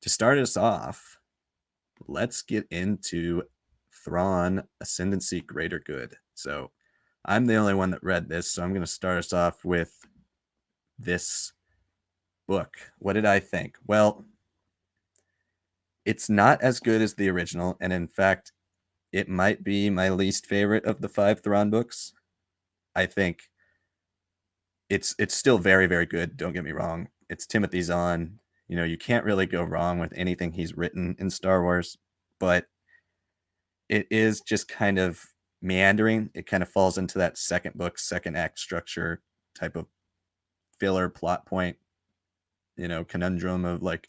To start us off, let's get into Thrawn Ascendancy Greater Good. So I'm the only one that read this, so I'm going to start us off with this book. What did I think? Well, it's not as good as the original, and in fact, it might be my least favorite of the 5 Thrawn books. I think it's still very, very good, don't get me wrong. It's Timothy Zahn. You know, you can't really go wrong with anything he's written in Star Wars, but it is just kind of meandering. It kind of falls into that second book, second act structure type of filler plot point, conundrum of like,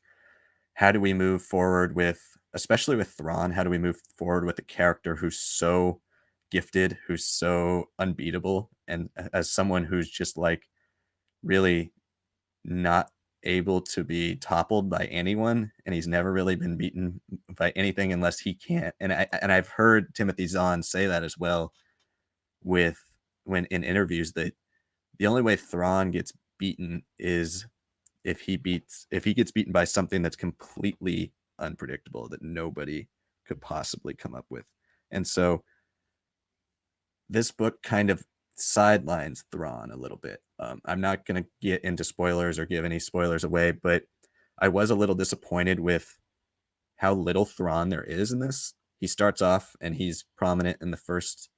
how do we move forward with, especially with Thrawn, how do we move forward with a character who's so gifted, who's so unbeatable, and as someone who's just like really not able to be toppled by anyone, and he's never really been beaten by anything unless he can't. And I've heard Timothy Zahn say that as well, with when in interviews, that the only way Thrawn gets beaten is if he gets beaten by something that's completely unpredictable that nobody could possibly come up with. And so this book kind of sidelines Thrawn a little bit. I'm not going to get into spoilers or give any spoilers away, but I was a little disappointed with how little Thrawn there is in this. He starts off and he's prominent in the first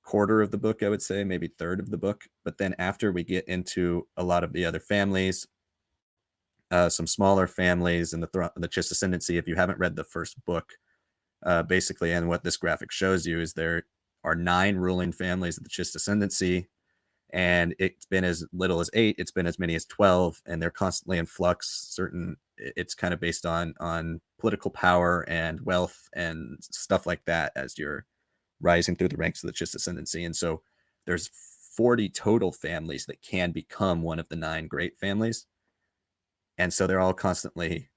quarter of the book, I would say, maybe third of the book. But then after we get into a lot of the other families, some smaller families in the Chiss Ascendancy, if you haven't read the first book, basically, and what this graphic shows you is there are 9 ruling families of the Chiss Ascendancy, and it's been as little as 8, it's been as many as 12, and they're constantly in flux. It's kind of based on political power and wealth and stuff like that as you're rising through the ranks of the Chiss Ascendancy. And so there's 40 total families that can become one of the 9 great families, and so they're all constantly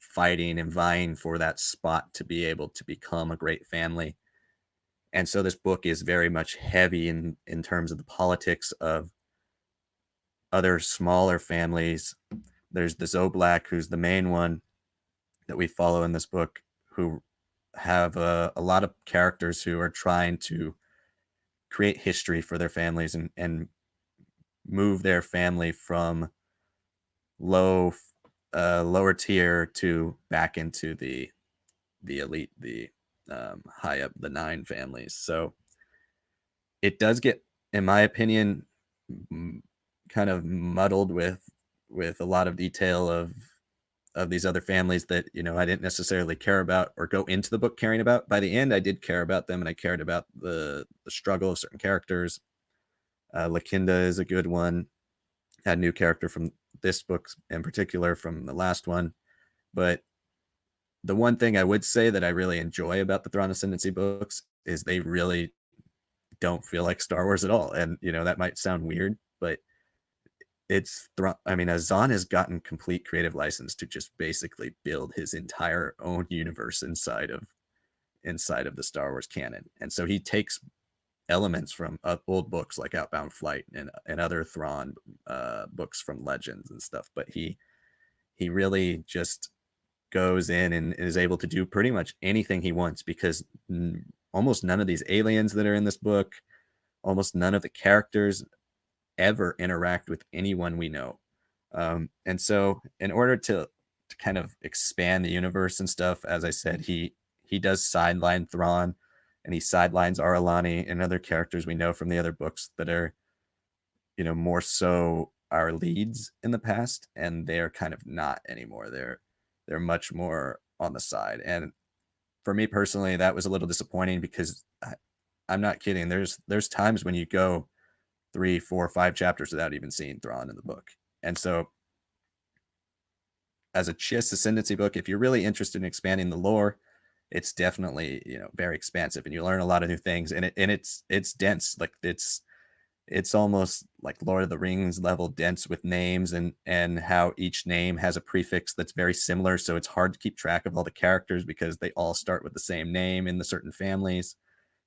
fighting and vying for that spot to be able to become a great family. And so this book is very much heavy in terms of the politics of other smaller families. There's the Zoblak, who's the main one that we follow in this book, who have a lot of characters who are trying to create history for their families and move their family from lower tier to back into the elite, the high up, the 9 families. So it does get, in my opinion, kind of muddled with a lot of detail of these other families that, I didn't necessarily care about or go into the book caring about. By the end, I did care about them, and I cared about the struggle of certain characters. Lakinda is a good one. Had a new character from this book in particular from the last one. But the one thing I would say that I really enjoy about the Thrawn Ascendancy books is they really don't feel like Star Wars at all. And, that might sound weird, but Zahn has gotten complete creative license to just basically build his entire own universe inside of the Star Wars canon. And so he takes elements from old books like Outbound Flight and other Thrawn books from Legends and stuff, but he really just goes in and is able to do pretty much anything he wants, because almost none of these aliens that are in this book, almost none of the characters ever interact with anyone we know. And so in order to kind of expand the universe and stuff, as I said, he does sideline Thrawn, and he sidelines Aralani and other characters we know from the other books that are, more so our leads in the past, and they're kind of not anymore. They're much more on the side. And for me personally, that was a little disappointing, because I'm not kidding. There's times when you go 3, 4, 5 chapters without even seeing Thrawn in the book. And so as a Chiss Ascendancy book, if you're really interested in expanding the lore, it's definitely, very expansive, and you learn a lot of new things, and it's dense. Like it's almost like Lord of the Rings level dense with names, and how each name has a prefix that's very similar. So it's hard to keep track of all the characters because they all start with the same name in the certain families.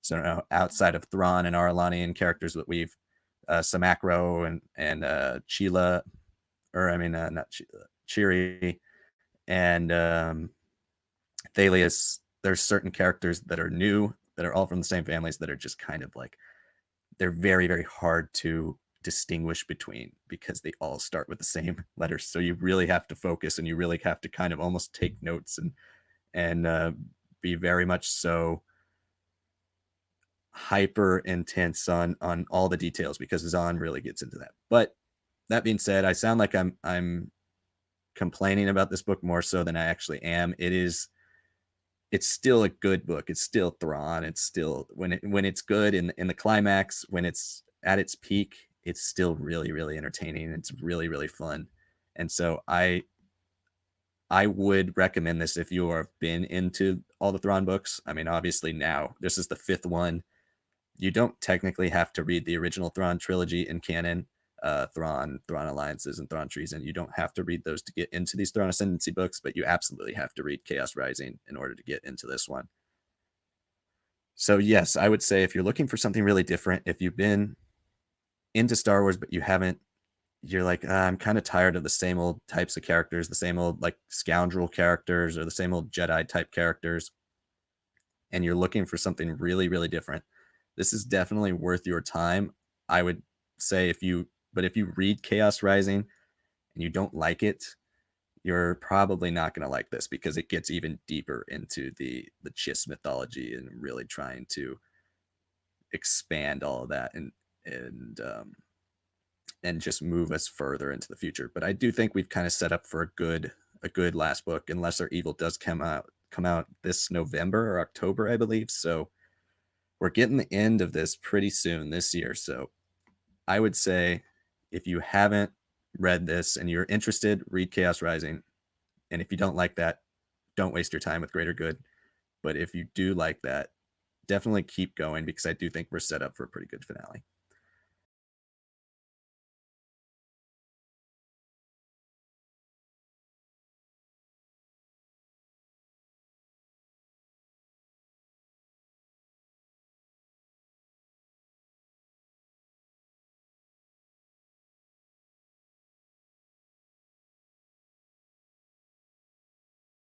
So outside of Thrawn and Aralanian characters that we've Samacro and Chila, or not Chiri, and Thalius, there's certain characters that are new that are all from the same families that are just kind of like, they're very, very hard to distinguish between because they all start with the same letters. So you really have to focus, and you really have to kind of almost take notes and be very much so hyper intense on all the details, because Zahn really gets into that. But that being said, I sound like I'm complaining about this book more so than I actually am. It's still a good book. It's still Thrawn. It's still, when it's good in the climax, when it's at its peak, it's still really, really entertaining. It's really, really fun. And so I would recommend this if you have been into all the Thrawn books. I mean, obviously now this is the fifth one. You don't technically have to read the original Thrawn trilogy in canon, Thrawn Alliances, and Thrawn Treason. You don't have to read those to get into these Thrawn Ascendancy books, but you absolutely have to read Chaos Rising in order to get into this one. So yes, I would say if you're looking for something really different, if you've been into Star Wars but you're like, I'm kind of tired of the same old types of characters, the same old like scoundrel characters, or the same old Jedi type characters, and you're looking for something really, really different, this is definitely worth your time. I would say if you read Chaos Rising and you don't like it, you're probably not going to like this, because it gets even deeper into the Chiss mythology and really trying to expand all of that and just move us further into the future. But I do think we've kind of set up for a good last book, and Lesser Evil does come out this November or October, I believe. So we're getting the end of this pretty soon this year. So I would say if you haven't read this and you're interested, read Chaos Rising. And if you don't like that, don't waste your time with Greater Good. But if you do like that, definitely keep going, because I do think we're set up for a pretty good finale.